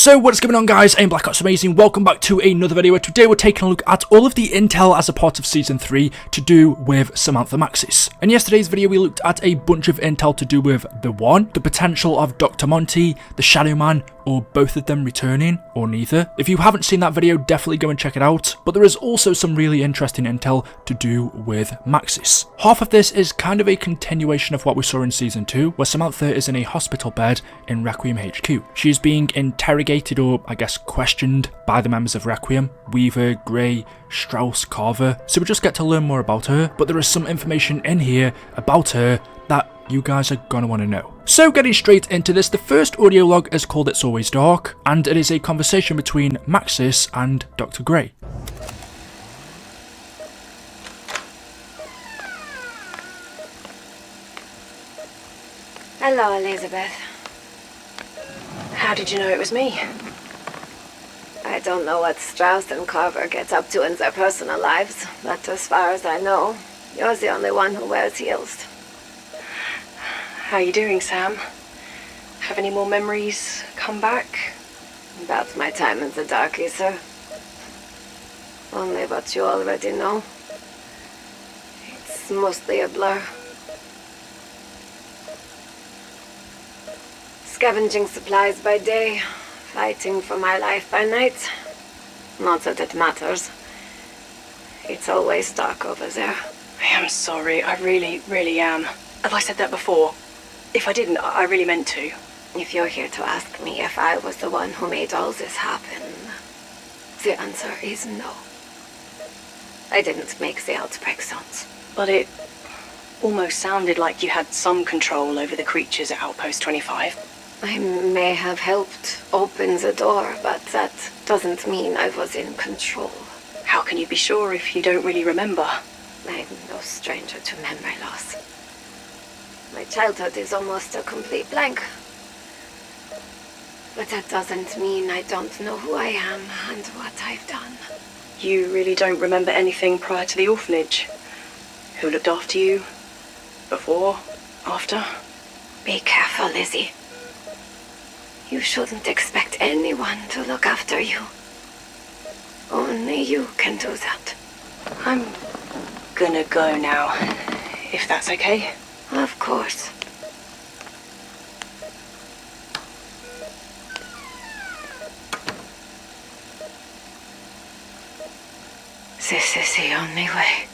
So what is going on, guys? I'm Black Ops Amazing. Welcome back to another video where today we're taking a look at all of the intel as a part of Season 3 to do with Samantha Maxis. In yesterday's video we looked at a bunch of intel to do with the potential of Dr. Monty, the Shadow Man, or both of them returning, or neither. If you haven't seen that video, definitely go and check it out. But there is also some really interesting intel to do with Maxis. Half of this is kind of a continuation of what we saw in Season 2, where Samantha is in a hospital bed in Requiem HQ. She is being interrogated, or I guess questioned, by the members of Requiem: Weaver, Grey, Strauss, Carver. So we just get to learn more about her, but there is some information in here about her that you guys are gonna want to know. So getting straight into this, the first audio log is called It's Always Dark, and it is a conversation between Maxis and Dr. Grey. Hello, Elizabeth. How did you know it was me? I don't know what Strauss and Carver get up to in their personal lives, but as far as I know, you're the only one who wears heels. How you doing, Sam? Have any more memories come back? About my time in the dark, sir. Only what you already know. It's mostly a blur. Scavenging supplies by day, fighting for my life by night. Not that it matters. It's always dark over there. I am sorry, I really am. Have I said that before? If I didn't, I really meant to. If you're here to ask me if I was the one who made all this happen, the answer is no. I didn't make the outbreak zones. But it almost sounded like you had some control over the creatures at Outpost 25. I may have helped open the door, but that doesn't mean I was in control. How can you be sure if you don't really remember? I'm no stranger to memory loss. My childhood is almost a complete blank. But that doesn't mean I don't know who I am and what I've done. You really don't remember anything prior to the orphanage? Who looked after you? Before? After? Be careful, Lizzie. You shouldn't expect anyone to look after you. Only you can do that. I'm gonna go now, if that's okay. Of course. This is the only way.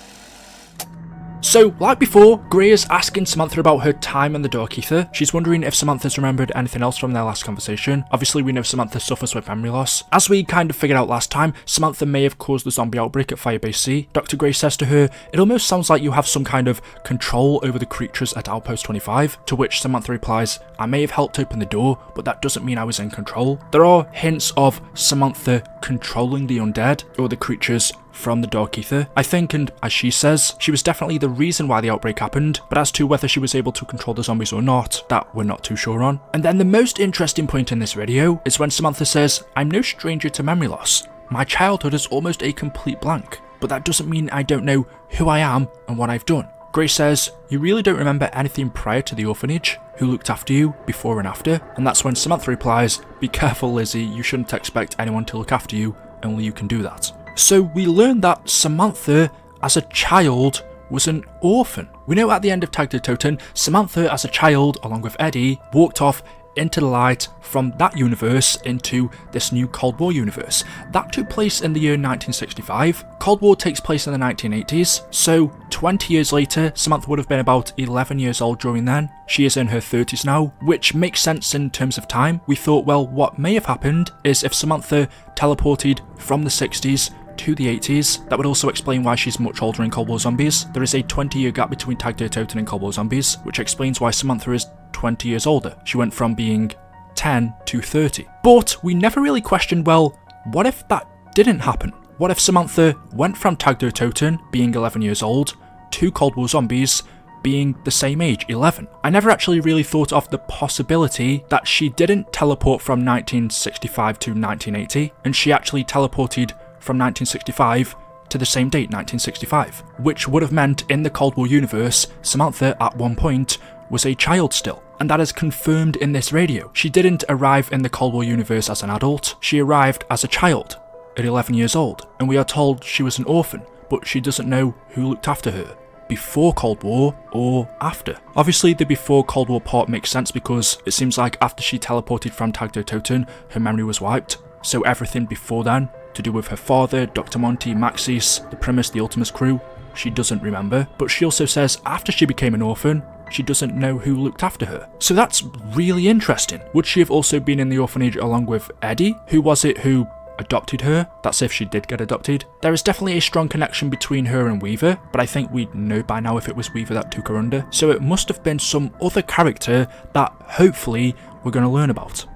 So, like before, Grey is asking Samantha about her time in the Dark Ether. She's wondering if Samantha's remembered anything else from their last conversation. Obviously, we know Samantha suffers with memory loss. As we kind of figured out last time, Samantha may have caused the zombie outbreak at Firebase C. Dr. Grey says to her, "It almost sounds like you have some kind of control over the creatures at Outpost 25, to which Samantha replies, "I may have helped open the door, but that doesn't mean I was in control." There are hints of Samantha controlling the undead, or the creatures from the Dark Ether, I think, and as she says, she was definitely the reason why the outbreak happened, but as to whether she was able to control the zombies or not, that we're not too sure on. And then the most interesting point in this video is when Samantha says, "I'm no stranger to memory loss. My childhood is almost a complete blank, but that doesn't mean I don't know who I am and what I've done." Grey says, "You really don't remember anything prior to the orphanage? Who looked after you, before and after?" And that's when Samantha replies, "Be careful, Lizzie, you shouldn't expect anyone to look after you, only you can do that." So we learned that Samantha, as a child, was an orphan. We know at the end of Tag the Totem, Samantha, as a child, along with Eddie, walked off into the light from that universe into this new Cold War universe. That took place in the year 1965. Cold War takes place in the 1980s, so 20 years later, Samantha would have been about 11 years old during then. She is in her 30s now, which makes sense in terms of time. We thought, well, what may have happened is if Samantha teleported from the 60s to the 80s, that would also explain why she's much older in Cold War Zombies. There is a 20-year gap between Tag the Totem and Cold War Zombies, which explains why Samantha is 20 years older. She went from being 10 to 30. But we never really questioned, well, what if that didn't happen? What if Samantha went from Tag the Totem, being 11 years old, to Cold War Zombies, being the same age, 11? I never actually really thought of the possibility that she didn't teleport from 1965 to 1980, and she actually teleported from 1965 to the same date, 1965, which would have meant in the Cold War universe, Samantha at one point was a child still. and that is confirmed in this radio. She didn't arrive in the Cold War universe as an adult, she arrived as a child, at 11 years old, and we are told she was an orphan, but she doesn't know who looked after her, before Cold War or after. Obviously the before Cold War part makes sense because it seems like after she teleported from Tagdo Toten, her memory was wiped, so everything before then, to do with her father, Dr. Monty, Maxis, the Primus, the Ultimus crew, she doesn't remember, but she also says after she became an orphan, she doesn't know who looked after her. So that's really interesting. Would she have also been in the orphanage along with Eddie? Who was it who adopted her? That's if she did get adopted. There is definitely a strong connection between her and Weaver, but I think we'd know by now if it was Weaver that took her under. So it must have been some other character that hopefully we're going to learn about.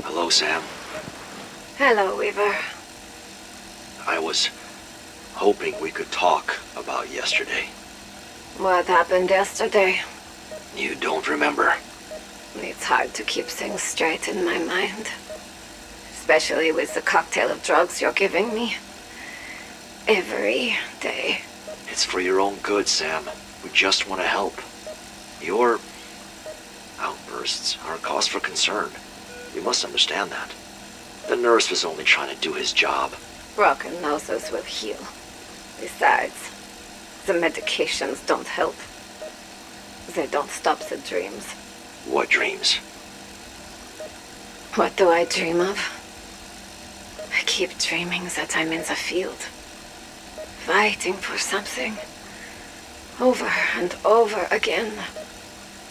Hello, Sam. Hello, Weaver. I was hoping we could talk about yesterday. What happened yesterday? You don't remember? It's hard to keep things straight in my mind. Especially with the cocktail of drugs you're giving me. Every day. It's for your own good, Sam. We just want to help. Your outbursts are a cause for concern. You must understand that. The nurse was only trying to do his job. Broken noses will heal. Besides, the medications don't help. They don't stop the dreams. What dreams? What do I dream of? I keep dreaming that I'm in the field. Fighting for something. Over and over again.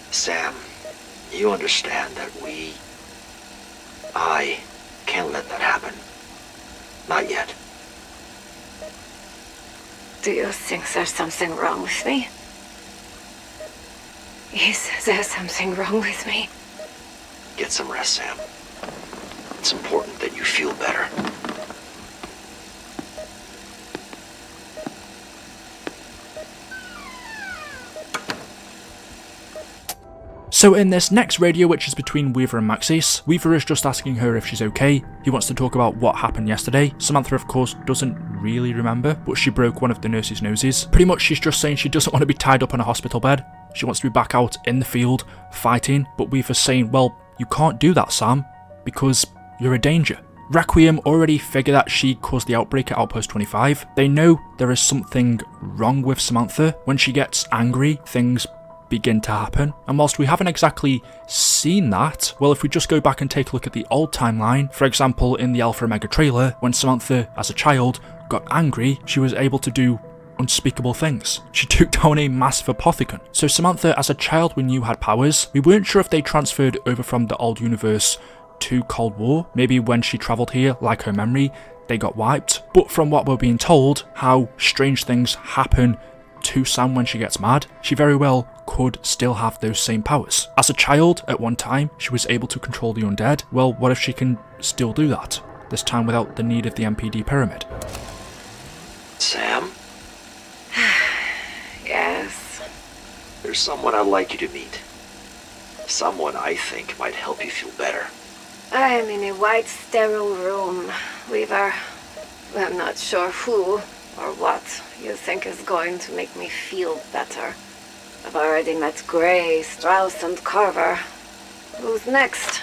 Sam, you understand that I can't let that happen. Not yet. Do you think there's something wrong with me? Is there something wrong with me? Get some rest, Sam. It's important that you feel better. So in this next radio, which is between Weaver and Maxis, Weaver is just asking her if she's okay. He wants to talk about what happened yesterday. Samantha, of course, doesn't really remember, but she broke one of the nurse's noses. Pretty much she's just saying she doesn't want to be tied up in a hospital bed. She wants to be back out in the field, fighting, but Weaver's saying, well, you can't do that, Sam, because you're a danger. Requiem already figure that she caused the outbreak at Outpost 25. They know there is something wrong with Samantha. When she gets angry, things begin to happen. And whilst we haven't exactly seen that, well, if we just go back and take a look at the old timeline, for example, in the Alpha Omega trailer, when Samantha, as a child, got angry, she was able to do unspeakable things. She took down a massive apothecon. So Samantha, as a child, we knew had powers. We weren't sure if they transferred over from the old universe to Cold War. Maybe when she travelled here, like her memory, they got wiped. But from what we're being told, how strange things happen to Sam when she gets mad, she very well could still have those same powers. As a child, at one time, she was able to control the undead. Well, what if she can still do that? This time without the need of the MPD pyramid. Sam? Yes. There's someone I'd like you to meet. Someone I think might help you feel better. I am in a white, sterile room, Weaver. I'm not sure who or what you think is going to make me feel better. I've already met Gray, Strauss, and Carver. Who's next?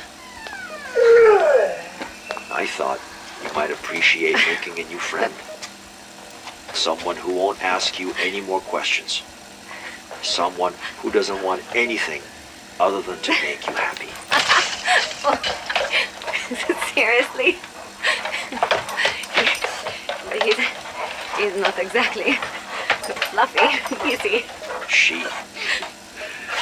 I thought you might appreciate making a new friend. Someone who won't ask you any more questions. Someone who doesn't want anything other than to make you happy. Seriously? He's not exactly fluffy, is he?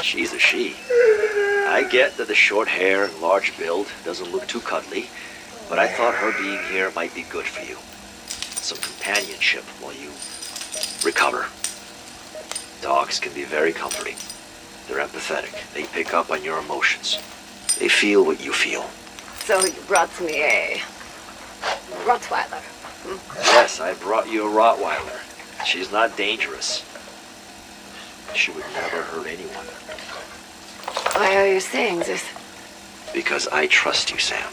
She's a she. I get that the short hair and large build doesn't look too cuddly, but I thought her being here might be good for you. Some companionship while you recover. Dogs can be very comforting. They're empathetic. They pick up on your emotions. They feel what you feel. So you brought me a Rottweiler. Yes, I brought you a Rottweiler. She's not dangerous. She would never hurt anyone. Why are you saying this? Because I trust you, Sam.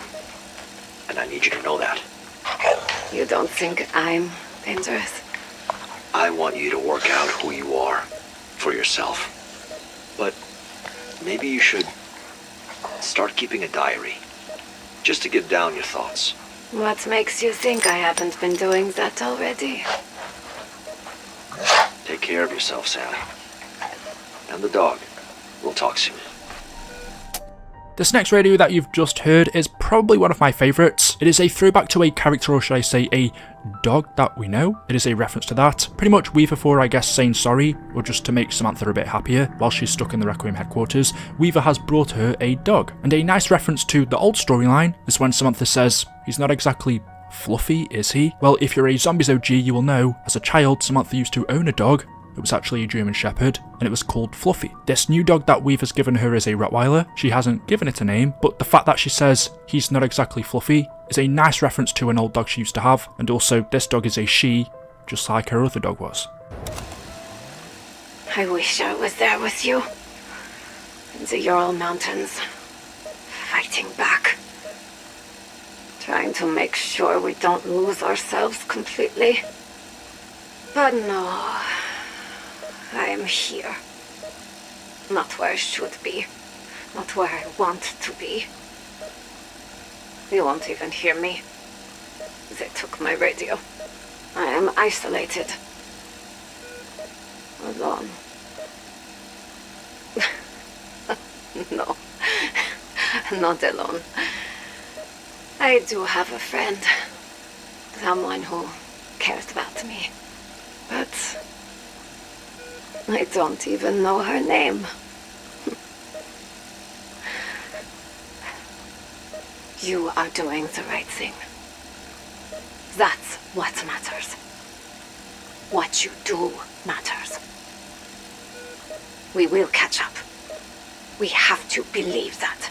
And I need you to know that. You don't think I'm dangerous? I want you to work out who you are for yourself. But maybe you should start keeping a diary, just to get down your thoughts. What makes you think I haven't been doing that already? Take care of yourself, Sally. And the dog. We'll talk soon. This next radio that you've just heard is probably one of my favourites. It is a throwback to a character, or should I say a dog that we know. It is a reference to that. Pretty much Weaver for, I guess, saying sorry, or just to make Samantha a bit happier while she's stuck in the Requiem headquarters. Weaver has brought her a dog. And a nice reference to the old storyline is when Samantha says, he's not exactly fluffy, is he? Well, if you're a Zombies OG, you will know, as a child, Samantha used to own a dog. It was actually a German Shepherd, and it was called Fluffy. This new dog that Weaver's given her is a Rottweiler. She hasn't given it a name, but the fact that she says he's not exactly fluffy is a nice reference to an old dog she used to have, and also this dog is a she, just like her other dog was. I wish I was there with you. In the Ural Mountains. Fighting back. Trying to make sure we don't lose ourselves completely. But no. I am here. Not where I should be. Not where I want to be. You won't even hear me. They took my radio. I am isolated. Alone. No. Not alone. I do have a friend. Someone who cares about me. But I don't even know her name. You are doing the right thing. That's what matters. What you do matters. We will catch up. We have to believe that.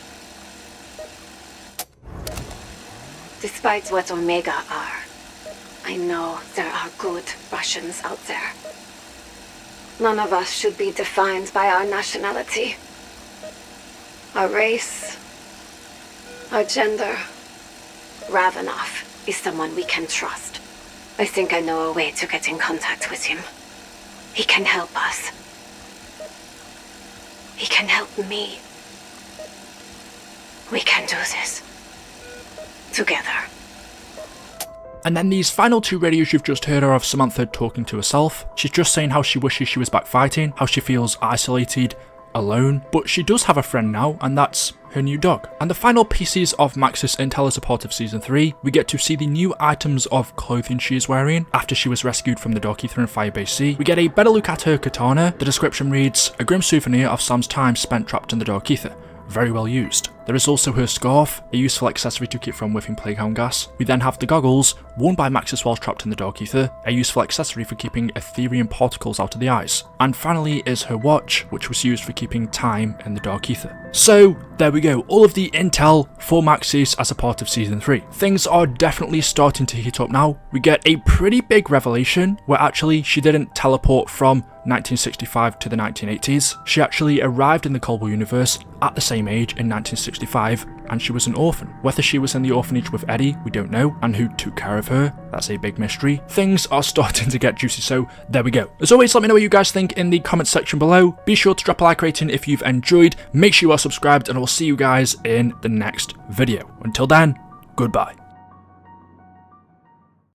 Despite what Omega are, I know there are good Russians out there. None of us should be defined by our nationality, our race, our gender. Ravenov is someone we can trust. I think I know a way to get in contact with him. He can help us. He can help me. We can do this. Together. And then these final two radios you've just heard are of Samantha talking to herself. She's just saying how she wishes she was back fighting, how she feels isolated, alone, but she does have a friend now, and that's her new dog. And the final pieces of Maxis intel as a part of Season 3, we get to see the new items of clothing she is wearing after she was rescued from the Doorkeeper in Firebase C. We get a better look at her katana. The description reads, a grim souvenir of Sam's time spent trapped in the Doorkeeper. Very well used. There is also her scarf, a useful accessory to keep from whiffing plaguehound gas. We then have the goggles, worn by Maxis while trapped in the Dark Ether, a useful accessory for keeping Ethereum particles out of the eyes. And finally is her watch, which was used for keeping time in the Dark Ether. So there we go, all of the intel for Maxis as a part of Season 3. Things are definitely starting to heat up now. We get a pretty big revelation where actually she didn't teleport from 1965 to the 1980s. She actually arrived in the Colville universe at the same age in 1965, and she was an orphan. Whether she was in the orphanage with Eddie, we don't know, and who took care of her, that's a big mystery. Things are starting to get juicy, so there we go. As always, let me know what you guys think in the comment section below. Be sure to drop a like rating if you've enjoyed, make sure you are subscribed, and I will see you guys in the next video. Until then, goodbye.